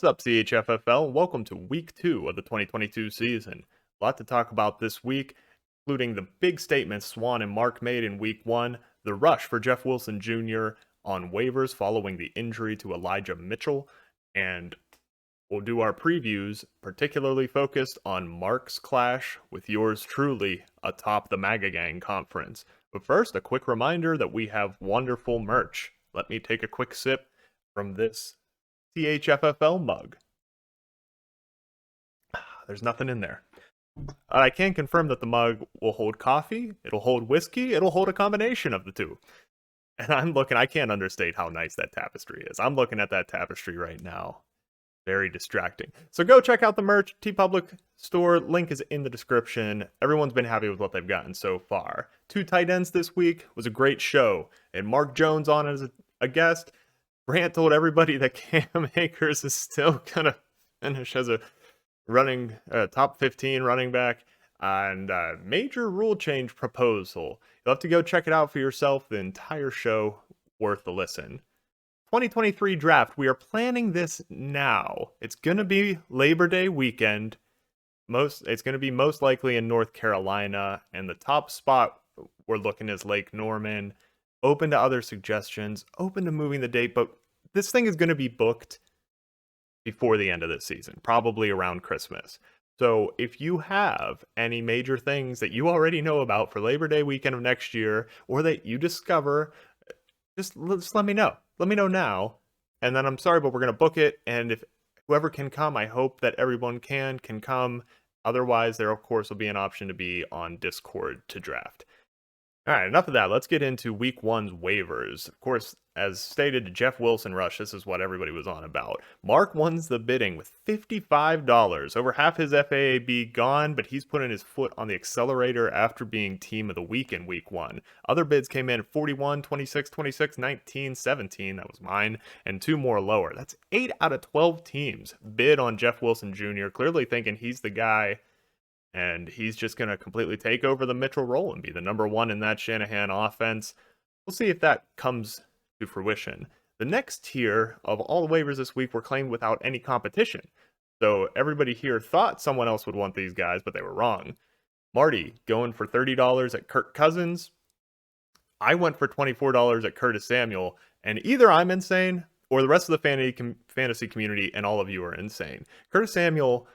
up, CHFFL? Welcome to week 2 of the 2022 season. A lot to talk about this week, including the big statements Swan and Mark made in week 1, the rush for Jeff Wilson Jr. on waivers following the injury to Elijah Mitchell, and we'll do our previews, particularly focused on Mark's clash with yours truly atop the MAGA Gang conference. But first, a quick reminder that we have wonderful merch. Let me take a quick sip from this CHFFL mug. There's nothing in there. I can confirm that the mug will hold coffee, it'll hold whiskey, it'll hold a combination of the two. And I can't understate how nice that tapestry is. I'm looking at that tapestry right now. Very distracting. So go check out the merch, TeePublic store, link is in the description. Everyone's been happy with what they've gotten so far. 2 tight ends this week was a great show, and Mark Jones on as a guest. Grant told everybody that Cam Akers is still going to finish as a top 15 running back, and major rule change proposal. You'll have to go check it out for yourself. The entire show worth a listen. 2023 draft, we are planning this now. It's going to be Labor Day weekend. It's going to be most likely in North Carolina, and the top spot we're looking is Lake Norman. Open to other suggestions, open to moving the date, but this thing is going to be booked before the end of this season, probably around Christmas. So if you have any major things that you already know about for Labor Day weekend of next year, or that you discover, just let me know. Let me know now, and then I'm sorry, but we're going to book it, and if whoever can come, I hope that everyone can come. Otherwise, there, of course, will be an option to be on Discord to draft. All right, enough of that. Let's get into week 1's waivers. Of course, as stated, Jeff Wilson rush. This is what everybody was on about. Mark wins the bidding with $55. Over half his FAAB gone, but he's putting his foot on the accelerator after being team of the week in week 1. Other bids came in 41, 26, 26, 19, 17. That was mine, and 2 more lower. That's 8 out of 12 teams bid on Jeff Wilson Jr., clearly thinking he's the guy. And he's just going to completely take over the Mitchell role and be the number 1 in that Shanahan offense. We'll see if that comes to fruition. The next tier of all the waivers this week were claimed without any competition. So everybody here thought someone else would want these guys, but they were wrong. Marty going for $30 at Kirk Cousins. I went for $24 at Curtis Samuel. And either I'm insane or the rest of the fantasy community and all of you are insane. Curtis Samuel,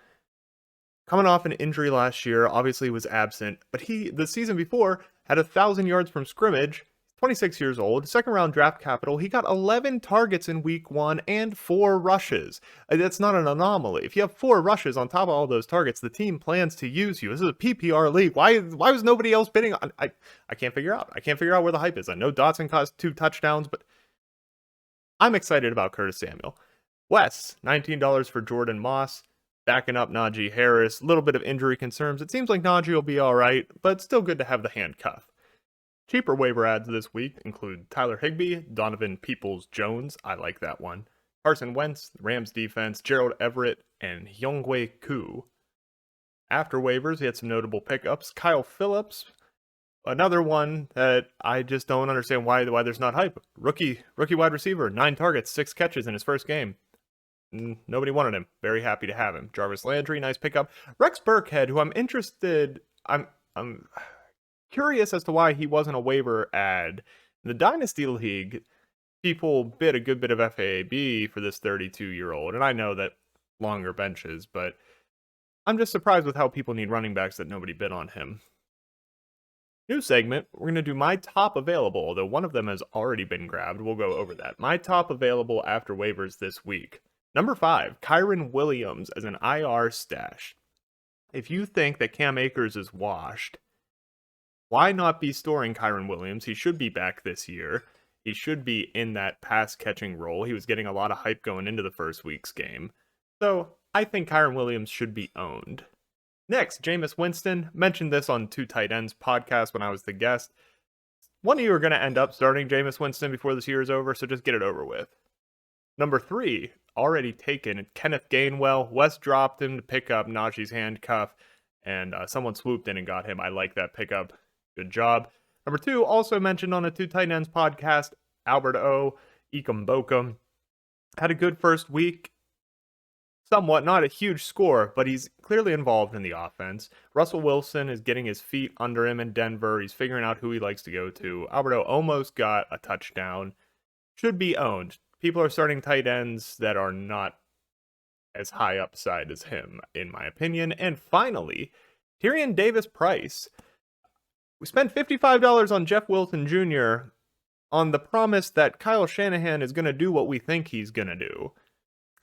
coming off an injury last year, obviously was absent, but the season before had 1,000 yards from scrimmage, 26 years old, second round draft capital. He got 11 targets in week 1 and 4 rushes. That's not an anomaly. If you have 4 rushes on top of all those targets, the team plans to use you. This is a PPR league. Why was nobody else bidding on? I can't figure out. I can't figure out where the hype is. I know Dotson caused 2 touchdowns, but I'm excited about Curtis Samuel. Wes, $19 for Jordan Moss. Backing up Najee Harris, a little bit of injury concerns. It seems like Najee will be all right, but still good to have the handcuff. Cheaper waiver ads this week include Tyler Higbee, Donovan Peoples-Jones, I like that one, Carson Wentz, the Rams defense, Gerald Everett, and Younghoe Koo. After waivers, he had some notable pickups. Kyle Phillips, another one that I just don't understand why there's not hype. Rookie wide receiver, 9 targets, 6 catches in his first game. Nobody wanted him. Very happy to have him. Jarvis Landry, nice pickup. Rex Burkhead, who I'm curious as to why he wasn't a waiver ad. In the Dynasty League, people bid a good bit of FAAB for this 32-year-old, and I know that longer benches, but I'm just surprised with how people need running backs that nobody bid on him. New segment, we're going to do my top available, although one of them has already been grabbed. We'll go over that. My top available after waivers this week. Number 5, Kyren Williams as an IR stash. If you think that Cam Akers is washed, why not be storing Kyren Williams? He should be back this year. He should be in that pass-catching role. He was getting a lot of hype going into the first week's game. So I think Kyren Williams should be owned. Next, Jameis Winston. Mentioned this on 2 Tight Ends podcast when I was the guest. One of you are going to end up starting Jameis Winston before this year is over, so just get it over with. Number 3, already taken, Kenneth Gainwell. Wes dropped him to pick up Najee's handcuff, and someone swooped in and got him. I like that pickup. Good job. Number 2, also mentioned on a 2 Tight Ends podcast, Albert O. Ikamboka. Had a good first week. somewhat, not a huge score, but he's clearly involved in the offense. Russell Wilson is getting his feet under him in Denver. He's figuring out who he likes to go to. Alberto almost got a touchdown. Should be owned. People are starting tight ends that are not as high upside as him, in my opinion. And finally, Tyrion Davis-Price. We spent $55 on Jeff Wilson Jr. on the promise that Kyle Shanahan is going to do what we think he's going to do.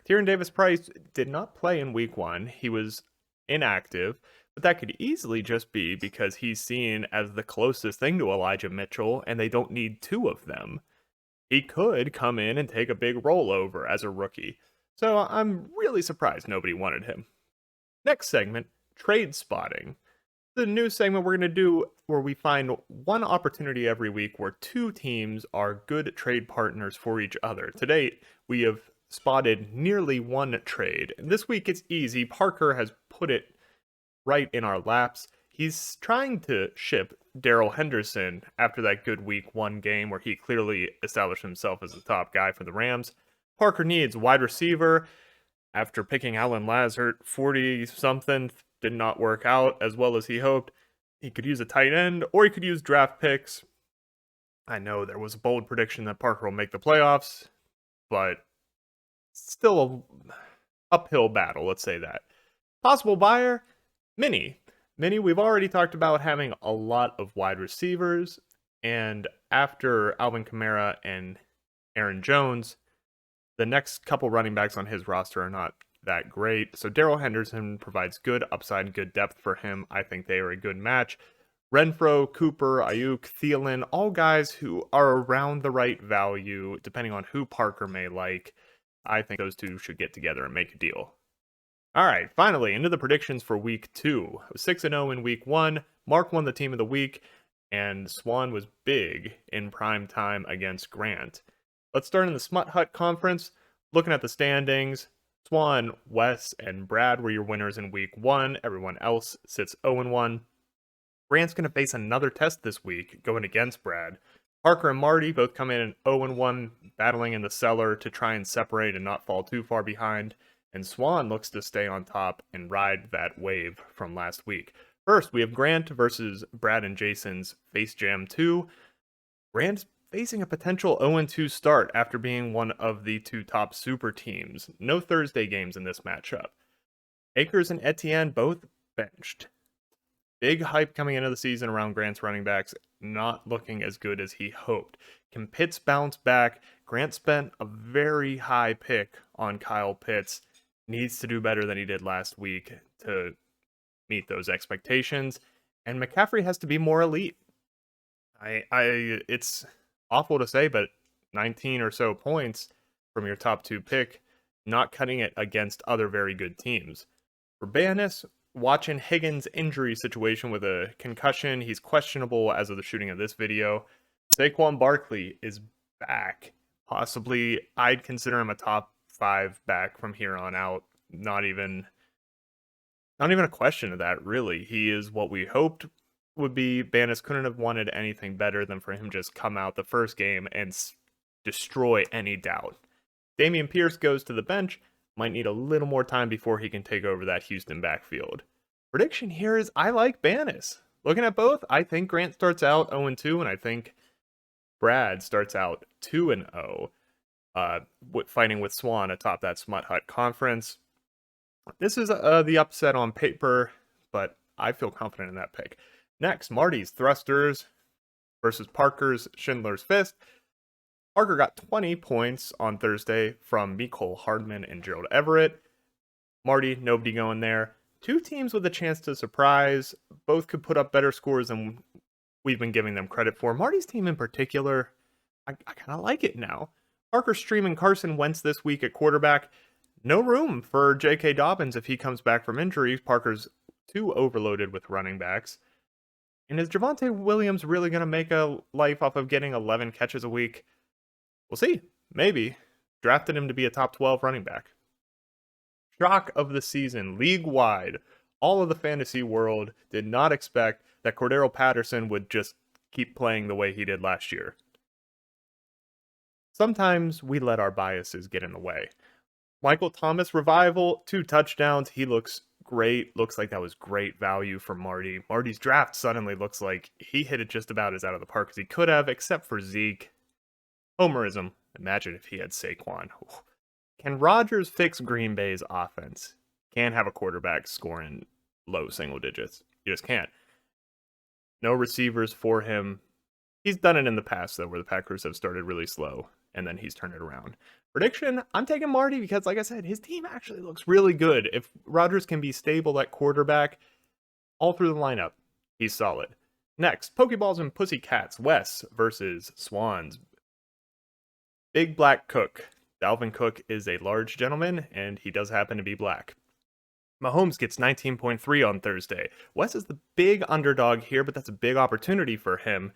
Tyrion Davis-Price did not play in week 1. He was inactive, but that could easily just be because he's seen as the closest thing to Elijah Mitchell, and they don't need 2 of them. He could come in and take a big rollover as a rookie. So I'm really surprised nobody wanted him. Next segment, trade spotting. The new segment we're going to do where we find one opportunity every week where 2 teams are good trade partners for each other. To date, we have spotted nearly 1 trade. And this week it's easy. Parker has put it right in our laps. He's trying to ship Darrell Henderson after that good week 1 game where he clearly established himself as the top guy for the Rams. Parker needs wide receiver. After picking Alan Lazard, 40-something, did not work out as well as he hoped. He could use a tight end, or he could use draft picks. I know there was a bold prediction that Parker will make the playoffs, but still an uphill battle, let's say that. Possible buyer, Mini. Mini, we've already talked about having a lot of wide receivers, and after Alvin Kamara and Aaron Jones, the next couple running backs on his roster are not that great. So Darrell Henderson provides good upside and good depth for him. I think they are a good match. Renfro, Cooper, Ayuk, Thielen, all guys who are around the right value, depending on who Parker may like. I think those 2 should get together and make a deal. All right, finally, into the predictions for week 2. I was 6-0 in week 1. Mark won the team of the week, and Swan was big in prime time against Grant. Let's start in the Smut Hut Conference. Looking at the standings, Swan, Wes, and Brad were your winners in week 1. Everyone else sits 0-1. Grant's going to face another test this week, going against Brad. Parker and Marty both come in 0-1, battling in the cellar to try and separate and not fall too far behind. And Swan looks to stay on top and ride that wave from last week. First, we have Grant versus Brad and Jason's Face Jam 2. Grant's facing a potential 0-2 start after being one of the 2 top super teams. No Thursday games in this matchup. Akers and Etienne both benched. Big hype coming into the season around Grant's running backs, not looking as good as he hoped. Can Pitts bounce back? Grant spent a very high pick on Kyle Pitts. Needs to do better than he did last week to meet those expectations. And McCaffrey has to be more elite. It's awful to say, but 19 or so points from your top 2 pick, not cutting it against other very good teams. For Banis, watching Higgins' injury situation with a concussion, he's questionable as of the shooting of this video. Saquon Barkley is back. Possibly, I'd consider him a top 5 back from here on out. Not even a question of that, really. He is what we hoped would be. Banis couldn't have wanted anything better than for him just come out the first game and destroy any doubt. Dameon Pierce goes to the bench. Might need a little more time before he can take over that Houston backfield. Prediction here is I like Banis. Looking at both, I think Grant starts out 0-2, and I think Brad starts out 2-0, fighting with Swan atop that Smut Hut Conference. This is the upset on paper, but I feel confident in that pick. Next, Marty's Thrusters versus Parker's Schindler's Fist. Parker got 20 points on Thursday from Mecole Hardman and Gerald Everett. Marty, nobody going there. 2 teams with a chance to surprise. Both could put up better scores than we've been giving them credit for. Marty's team in particular, I kind of like it now. Parker's streaming Carson Wentz this week at quarterback. No room for J.K. Dobbins if he comes back from injury. Parker's too overloaded with running backs. And is Javonte Williams really going to make a life off of getting 11 catches a week? We'll see. Maybe. Drafted him to be a top 12 running back. Shock of the season, league-wide. All of the fantasy world did not expect that Cordero Patterson would just keep playing the way he did last year. Sometimes we let our biases get in the way. Michael Thomas revival, 2 touchdowns. He looks great. Looks like that was great value for Marty. Marty's draft suddenly looks like he hit it just about as out of the park as he could have, except for Zeke. Homerism. Imagine if he had Saquon. Can Rodgers fix Green Bay's offense? Can't have a quarterback scoring low single digits. You just can't. No receivers for him. He's done it in the past, though, where the Packers have started really slow, and then he's turned it around. Prediction, I'm taking Marty because, like I said, his team actually looks really good. If Rodgers can be stable at quarterback all through the lineup, he's solid. Next, Pokeballs and Pussycats, Wes versus Swans. Big Black Cook. Dalvin Cook is a large gentleman, and he does happen to be black. Mahomes gets 19.3 on Thursday. Wes is the big underdog here, but that's a big opportunity for him.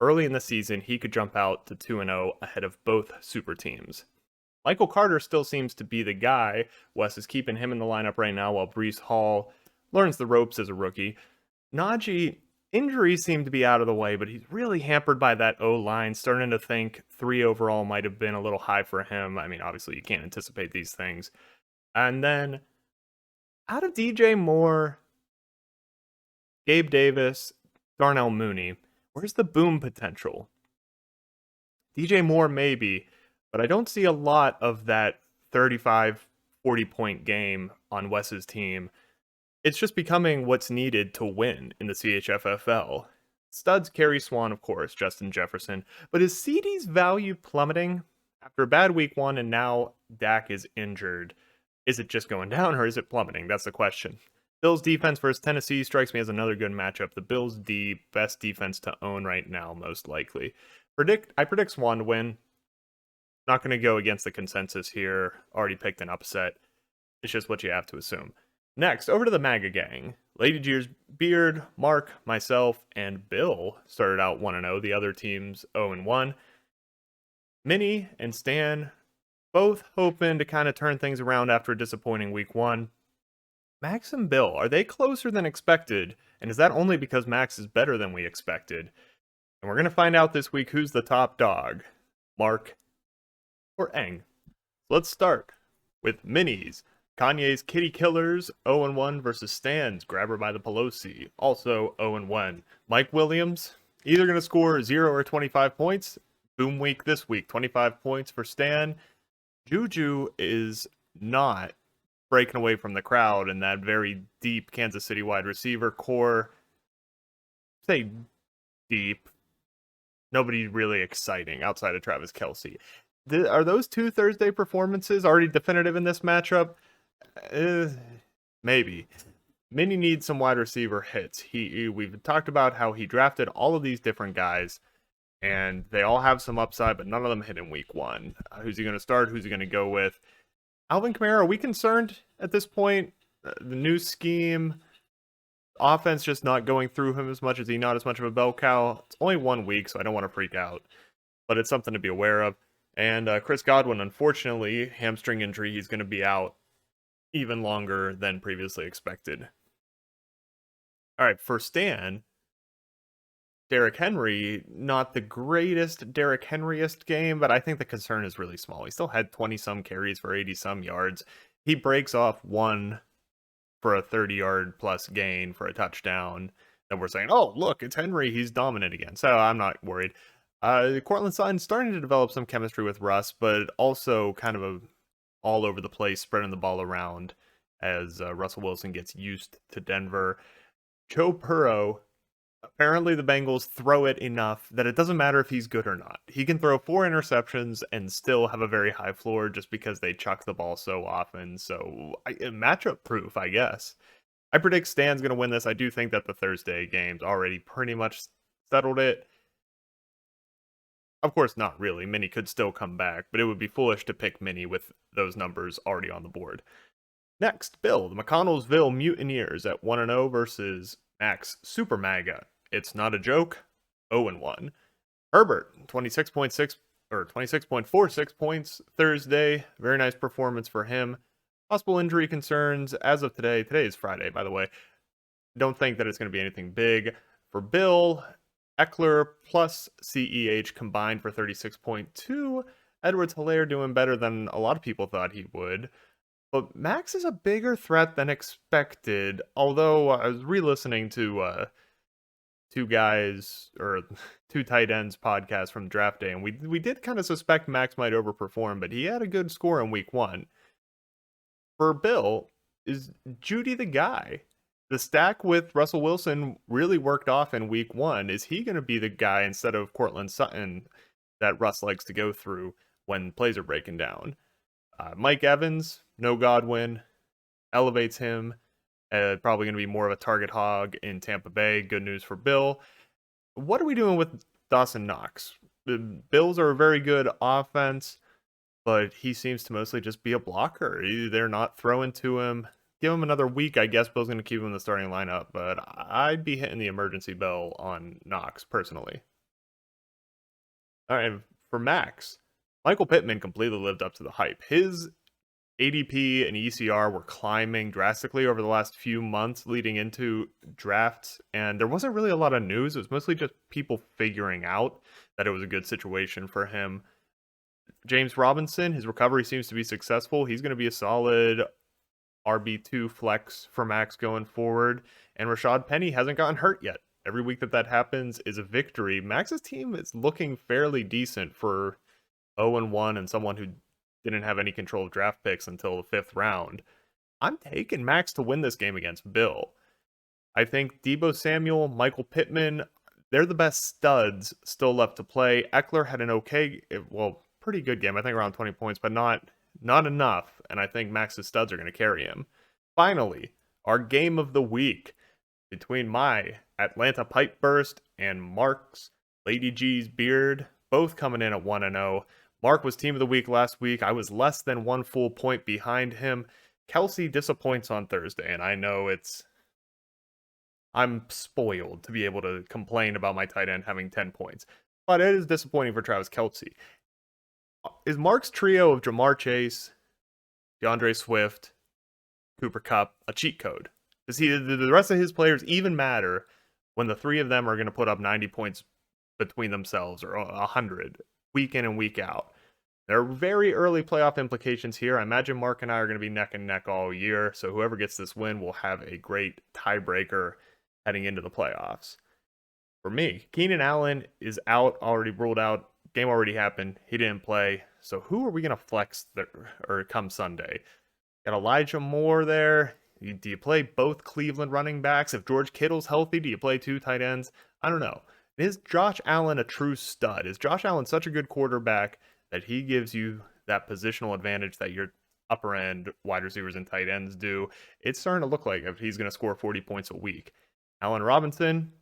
Early in the season, he could jump out to 2-0 ahead of both super teams. Michael Carter still seems to be the guy. Wes is keeping him in the lineup right now while Breece Hall learns the ropes as a rookie. Najee, injuries seem to be out of the way, but he's really hampered by that O-line. Starting to think 3 overall might have been a little high for him. I mean, obviously you can't anticipate these things. And then out of DJ Moore, Gabe Davis, Darnell Mooney, where's the boom potential? DJ Moore maybe, but I don't see a lot of that 35, 40-point game on Wes's team. It's just becoming what's needed to win in the CHFFL. Studs carry Swan, of course, Justin Jefferson, but is CD's value plummeting? After a bad week 1 and now Dak is injured, is it just going down or is it plummeting? That's the question. Bills defense versus Tennessee strikes me as another good matchup. The Bills D, best defense to own right now, most likely. I predict Swan to win. Not going to go against the consensus here. Already picked an upset. It's just what you have to assume. Next, over to the MAGA gang. Lady Jeers, Beard, Mark, myself, and Bill started out 1-0. The other teams 0-1. Minnie and Stan both hoping to kind of turn things around after a disappointing week 1. Max and Bill, are they closer than expected? And is that only because Max is better than we expected? And we're going to find out this week who's the top dog, Mark or Eng. Let's start with Minis. Kanye's Kitty Killers, 0-1 versus Stan's Grab Her by the Pelosi, also 0-1. Mike Williams, either going to score 0 or 25 points. Boom week this week, 25 points for Stan. Juju is not breaking away from the crowd in that very deep Kansas City wide receiver core. Say deep. Nobody really exciting outside of Travis Kelce. Are those 2 Thursday performances already definitive in this matchup? Maybe. Minnie needs some wide receiver hits. We've talked about how he drafted all of these different guys, and they all have some upside, but none of them hit in week 1. Who's he going to start? Who's he going to go with? Alvin Kamara, are we concerned at this point? The new scheme, offense just not going through him as much. Is he not as much of a bell cow? It's only 1 week, so I don't want to freak out, but it's something to be aware of. And Chris Godwin, unfortunately, hamstring injury, he's going to be out even longer than previously expected. All right, for Stan, Derrick Henry, not the greatest Derrick Henryist game, but I think the concern is really small. He still had 20-some carries for 80-some yards. He breaks off 1 for a 30-yard plus gain for a touchdown. And we're saying, oh, look, it's Henry. He's dominant again. So I'm not worried. Cortland Sutton's starting to develop some chemistry with Russ, but also kind of all over the place, spreading the ball around as Russell Wilson gets used to Denver. Joe Burrow, apparently the Bengals throw it enough that it doesn't matter if he's good or not. He can throw 4 interceptions and still have a very high floor just because they chuck the ball so often. So matchup proof, I guess. I predict Stan's going to win this. I do think that the Thursday game's already pretty much settled it. Of course, not really. Minnie could still come back, but it would be foolish to pick Minnie with those numbers already on the board. Next, Bill, the McConnellsville Mutineers at 1-0 versus Max Super MAGA. It's not a joke. 0-1. Herbert, 26.6 or 26.46 points Thursday. Very nice performance for him. Possible injury concerns as of today. Today is Friday, by the way. Don't think that it's going to be anything big. For Bill, Eckler plus CEH combined for 36.2. Edwards-Helaire doing better than a lot of people thought he would. But Max is a bigger threat than expected, although I was re-listening to two guys or two tight ends podcast from draft day, and we did kind of suspect Max might overperform, but he had a good score in week 1. For Bill, is Judy the guy? The stack with Russell Wilson really worked off in week 1. Is he going to be the guy instead of Cortland Sutton that Russ likes to go through when plays are breaking down? Mike Evans, no Godwin, elevates him. Probably going to be more of a target hog in Tampa Bay. Good news for Bill. What are we doing with Dawson Knox? The Bills are a very good offense, but he seems to mostly just be a blocker. They're not throwing to him. Give him another week. I guess Bill's going to keep him in the starting lineup, but I'd be hitting the emergency bell on Knox personally. All right, for Max, Michael Pittman completely lived up to the hype. His ADP and ECR were climbing drastically over the last few months leading into drafts, and there wasn't really a lot of news. It was mostly just people figuring out that it was a good situation for him. James Robinson, his recovery seems to be successful. He's going to be a solid RB2 flex for Max going forward, and Rashad Penny hasn't gotten hurt yet. Every week that happens is a victory. Max's team is looking fairly decent for 0-1 and someone who didn't have any control of draft picks until the 5th round. I'm taking Max to win this game against Bill. I think Deebo Samuel, Michael Pittman, they're the best studs still left to play. Eckler had an pretty good game. I think around 20 points, but not enough. And I think Max's studs are going to carry him. Finally, our game of the week between my Atlanta Pipe Burst and Mark's Lady G's Beard, both coming in at 1-0. Mark was team of the week last week. I was less than 1 full point behind him. Kelsey disappoints on Thursday, and I know I'm spoiled to be able to complain about my tight end having 10 points. But it is disappointing for Travis Kelsey. Is Mark's trio of Jamar Chase, DeAndre Swift, Cooper Kupp a cheat code? Does the rest of his players even matter when the 3 of them are going to put up 90 points between themselves or 100 week in and week out? There are very early playoff implications here. I imagine Mark and I are going to be neck and neck all year, so whoever gets this win will have a great tiebreaker heading into the playoffs. For me, Keenan Allen is out, already ruled out. Game already happened. He didn't play. So who are we going to flex come Sunday? Got Elijah Moore there. Do you play both Cleveland running backs? If George Kittle's healthy, do you play 2 tight ends? I don't know. Is Josh Allen a true stud? Is Josh Allen such a good quarterback that he gives you that positional advantage that your upper end wide receivers and tight ends do? It's starting to look like if he's going to score 40 points a week. Allen Robinson,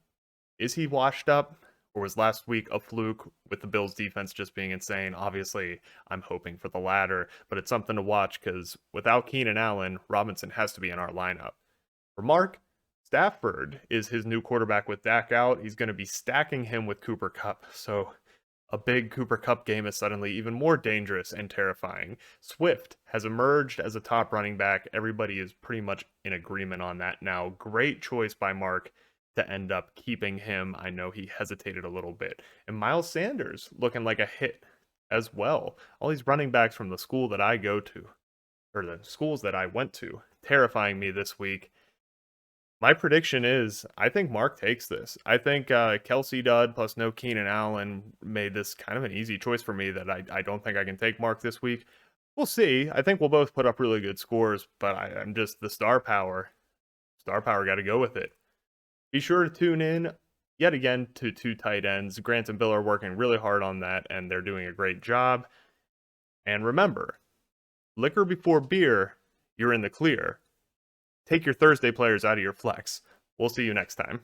is he washed up? Or was last week a fluke with the Bills defense just being insane? Obviously, I'm hoping for the latter, but it's something to watch because without Keenan Allen, Robinson has to be in our lineup. For Mark, Stafford is his new quarterback with Dak out. He's going to be stacking him with Cooper Kupp. So a big Cooper Kupp game is suddenly even more dangerous and terrifying. Swift has emerged as a top running back. Everybody is pretty much in agreement on that now. Great choice by Mark to end up keeping him. I know he hesitated a little bit. And Miles Sanders looking like a hit as well. All these running backs from the school that I go to, or the schools that I went to, terrifying me this week. My prediction is, I think Mark takes this. I think Kelsey Dud plus no Keenan Allen made this kind of an easy choice for me that I don't think I can take Mark this week. We'll see. I think we'll both put up really good scores, but I'm just the star power. Star power got to go with it. Be sure to tune in yet again to 2 tight ends. Grant and Bill are working really hard on that, and they're doing a great job. And remember, liquor before beer, you're in the clear. Take your Thursday players out of your flex. We'll see you next time.